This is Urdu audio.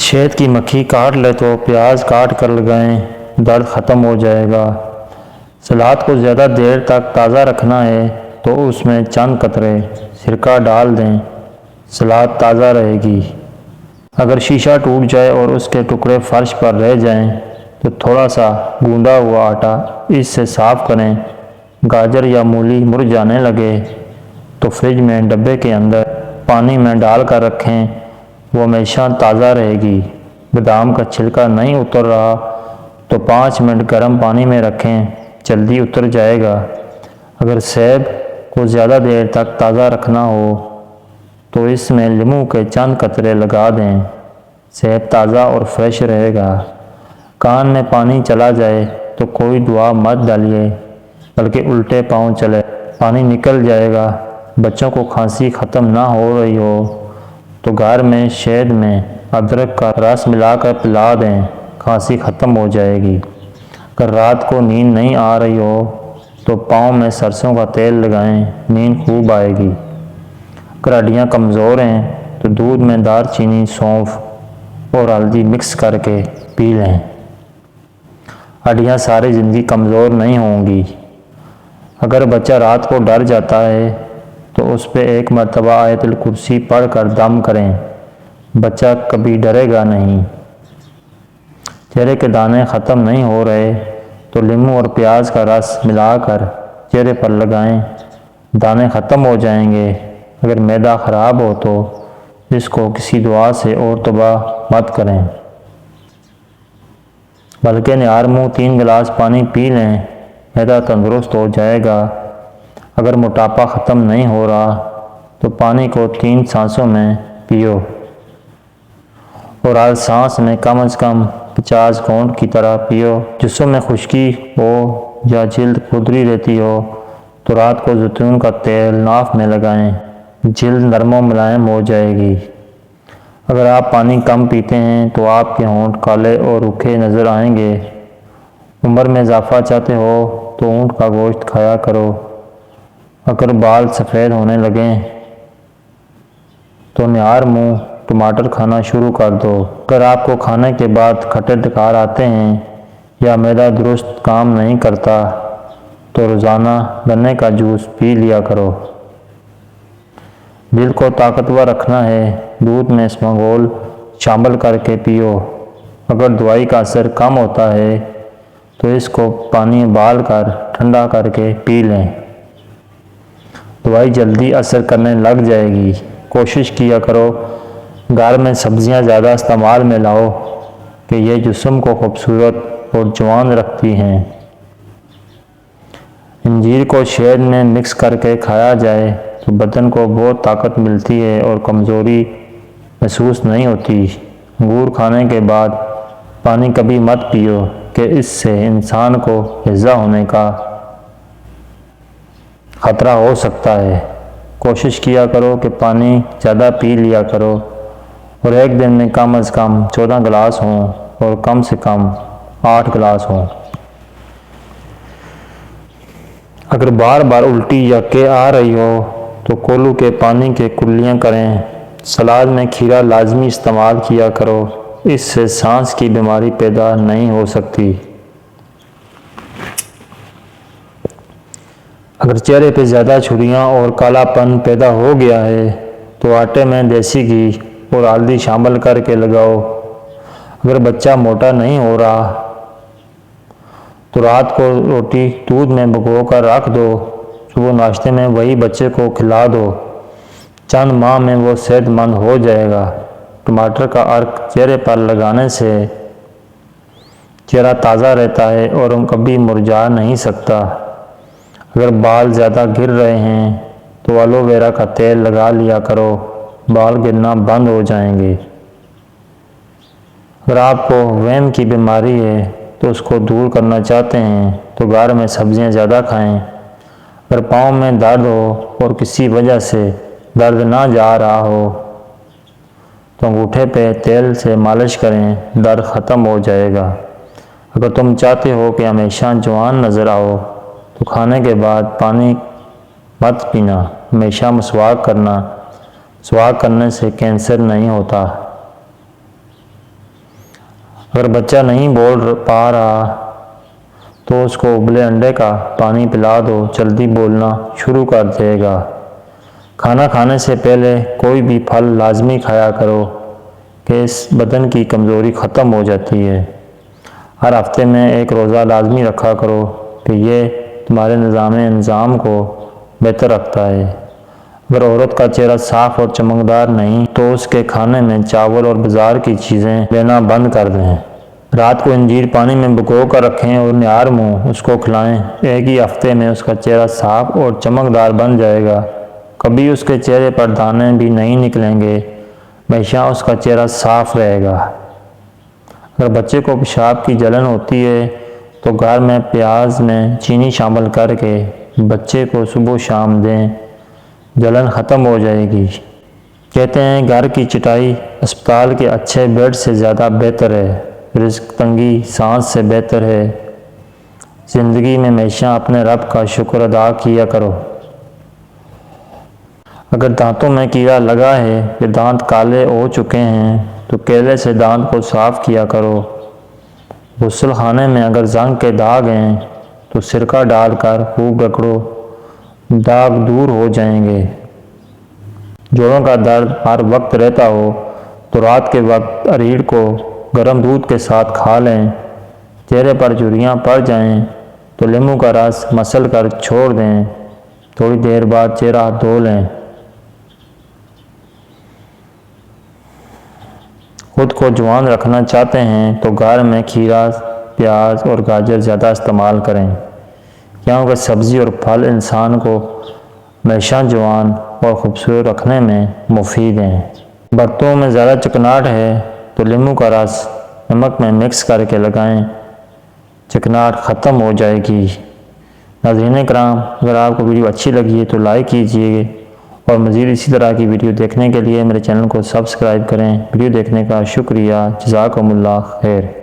شہد کی مکھی کاٹ لے تو پیاز کاٹ کر لگائیں، درد ختم ہو جائے گا۔ سلاد کو زیادہ دیر تک تازہ رکھنا ہے تو اس میں چند قطرے سرکہ ڈال دیں، سلاد تازہ رہے گی۔ اگر شیشہ ٹوٹ جائے اور اس کے ٹکڑے فرش پر رہ جائیں تو تھوڑا سا گوندا ہوا آٹا اس سے صاف کریں۔ گاجر یا مولی مرجھانے لگے تو فریج میں ڈبے کے اندر پانی میں ڈال کر رکھیں، وہ ہمیشہ تازہ رہے گی۔ بادام کا چھلکا نہیں اتر رہا تو 5 منٹ گرم پانی میں رکھیں، جلدی اتر جائے گا۔ اگر سیب کو زیادہ دیر تک تازہ رکھنا ہو تو اس میں لیموں کے چند قطرے لگا دیں، سیب تازہ اور فریش رہے گا۔ کان میں پانی چلا جائے تو کوئی دعا مت ڈالیے بلکہ الٹے پاؤں چلے، پانی نکل جائے گا۔ بچوں کو کھانسی ختم نہ ہو رہی ہو تو گھر میں شہد میں ادرک کا رس ملا کر پلا دیں، کھانسی ختم ہو جائے گی۔ اگر رات کو نیند نہیں آ رہی ہو تو پاؤں میں سرسوں کا تیل لگائیں، نیند خوب آئے گی۔ اگر ہڈیاں کمزور ہیں تو دودھ میں دار چینی، سونف اور ہلدی مکس کر کے پی لیں، ہڈیاں ساری زندگی کمزور نہیں ہوں گی۔ اگر بچہ رات کو ڈر جاتا ہے تو اس پہ 1 مرتبہ آیت الکرسی پڑھ کر دم کریں، بچہ کبھی ڈرے گا نہیں۔ چہرے کے دانے ختم نہیں ہو رہے تو لیموں اور پیاز کا رس ملا کر چہرے پر لگائیں، دانے ختم ہو جائیں گے۔ اگر معدہ خراب ہو تو اس کو کسی دعا سے اور تباہ مت کریں بلکہ نہار منہ 3 گلاس پانی پی لیں، معدہ تندرست ہو جائے گا۔ اگر موٹاپا ختم نہیں ہو رہا تو پانی کو 3 سانسوں میں پیو اور ہر سانس میں کم از کم 50 گھونٹ کی طرح پیو۔ جسم میں خشکی ہو یا جلد کھردری رہتی ہو تو رات کو زیتون کا تیل ناف میں لگائیں، جلد نرم و ملائم ہو جائے گی۔ اگر آپ پانی کم پیتے ہیں تو آپ کے ہونٹ کالے اور روکھے نظر آئیں گے۔ عمر میں اضافہ چاہتے ہو تو اونٹ کا گوشت کھایا کرو۔ اگر بال سفید ہونے لگیں تو نہار منہ ٹماٹر کھانا شروع کر دو۔ اگر آپ کو کھانے کے بعد کھٹے ڈکار آتے ہیں یا معدہ درست کام نہیں کرتا تو روزانہ گنے کا جوس پی لیا کرو۔ دل کو طاقتور رکھنا ہے، دودھ میں اسمغول شامل کر کے پیو۔ اگر دوائی کا اثر کم ہوتا ہے تو اس کو پانی ابال کر ٹھنڈا کر کے پی لیں، دوائی جلدی اثر کرنے لگ جائے گی۔ کوشش کیا کرو گھر میں سبزیاں زیادہ استعمال میں لاؤ کہ یہ جسم کو خوبصورت اور جوان رکھتی ہیں۔ انجیر کو شہد میں مکس کر کے کھایا جائے تو بدن کو بہت طاقت ملتی ہے اور کمزوری محسوس نہیں ہوتی۔ انگور کھانے کے بعد پانی کبھی مت پیو کہ اس سے انسان کو ہیضہ ہونے کا خطرہ ہو سکتا ہے۔ کوشش کیا کرو کہ پانی زیادہ پی لیا کرو اور ایک دن میں کم از کم 14 گلاس ہوں اور کم سے کم 8 گلاس ہوں۔ اگر بار بار الٹی یا قے آ رہی ہو تو کولو کے پانی کے کلیاں کریں۔ سلاد میں کھیرا لازمی استعمال کیا کرو، اس سے سانس کی بیماری پیدا نہیں ہو سکتی۔ اگر چہرے پہ زیادہ جھریاں اور کالا پن پیدا ہو گیا ہے تو آٹے میں دیسی گھی اور ہلدی شامل کر کے لگاؤ۔ اگر بچہ موٹا نہیں ہو رہا تو رات کو روٹی دودھ میں بھگو کر رکھ دو، صبح ناشتے میں وہی بچے کو کھلا دو، چند ماہ میں وہ صحت مند ہو جائے گا۔ ٹماٹر کا عرق چہرے پر لگانے سے چہرہ تازہ رہتا ہے اور کبھی مرجھا نہیں سکتا۔ اگر بال زیادہ گر رہے ہیں تو ایلو ویرا کا تیل لگا لیا کرو، بال گرنا بند ہو جائیں گے۔ اگر آپ کو وہم کی بیماری ہے تو اس کو دور کرنا چاہتے ہیں تو گھر میں سبزیاں زیادہ کھائیں۔ اگر پاؤں میں درد ہو اور کسی وجہ سے درد نہ جا رہا ہو تو انگوٹھے پہ تیل سے مالش کریں، درد ختم ہو جائے گا۔ اگر تم چاہتے ہو کہ ہمیشہ جوان نظر آؤ تو کھانے کے بعد پانی مت پینا، ہمیشہ مسواک کرنا، مسواک کرنے سے کینسر نہیں ہوتا۔ اگر بچہ نہیں بول پا رہا تو اس کو ابلے انڈے کا پانی پلا دو، جلدی بولنا شروع کر دے گا۔ کھانا کھانے سے پہلے کوئی بھی پھل لازمی کھایا کرو کہ اس بدن کی کمزوری ختم ہو جاتی ہے۔ ہر ہفتے میں ایک روزہ لازمی رکھا کرو کہ یہ تمہارے نظام کو بہتر رکھتا ہے۔ اگر عورت کا چہرہ صاف اور چمکدار نہیں تو اس کے کھانے میں چاول اور بازار کی چیزیں لینا بند کر دیں۔ رات کو انجیر پانی میں بھگو کر رکھیں اور نہار منہ اس کو کھلائیں۔ ایک ہی ہفتے میں اس کا چہرہ صاف اور چمکدار بن جائے گا۔ کبھی اس کے چہرے پر دانے بھی نہیں نکلیں گے، ہمیشہ اس کا چہرہ صاف رہے گا۔ اگر بچے کو پیشاب کی جلن ہوتی ہے تو گھر میں پیاز میں چینی شامل کر کے بچے کو صبح شام دیں، جلن ختم ہو جائے گی۔ کہتے ہیں گھر کی چٹائی اسپتال کے اچھے بیڈ سے زیادہ بہتر ہے، رزق تنگی سانس سے بہتر ہے۔ زندگی میں ہمیشہ اپنے رب کا شکر ادا کیا کرو۔ اگر دانتوں میں کیڑا لگا ہے یا دانت کالے ہو چکے ہیں تو کیلے سے دانت کو صاف کیا کرو۔ غسل خانے میں اگر زنگ کے داغ ہیں تو سرکہ ڈال کر خوب رگڑو، داغ دور ہو جائیں گے۔ جوڑوں کا درد ہر وقت رہتا ہو تو رات کے وقت اریڑ کو گرم دودھ کے ساتھ کھا لیں۔ چہرے پر جھریاں پڑ جائیں تو لیموں کا رس مسل کر چھوڑ دیں، تھوڑی دیر بعد چہرہ دھو لیں۔ خود کو جوان رکھنا چاہتے ہیں تو گھر میں کھیرا، پیاز اور گاجر زیادہ استعمال کریں، کیونکہ سبزی اور پھل انسان کو ہمیشہ جوان اور خوبصورت رکھنے میں مفید ہیں۔ برتنوں میں زیادہ چکناہٹ ہے تو لیموں کا رس نمک میں مکس کر کے لگائیں، چکناہٹ ختم ہو جائے گی۔ ناظرین کرام، اگر آپ کو ویڈیو اچھی لگی ہے تو لائک کیجئے اور مزید اسی طرح کی ویڈیو دیکھنے کے لیے میرے چینل کو سبسکرائب کریں۔ ویڈیو دیکھنے کا شکریہ، جزاکم اللہ خیر۔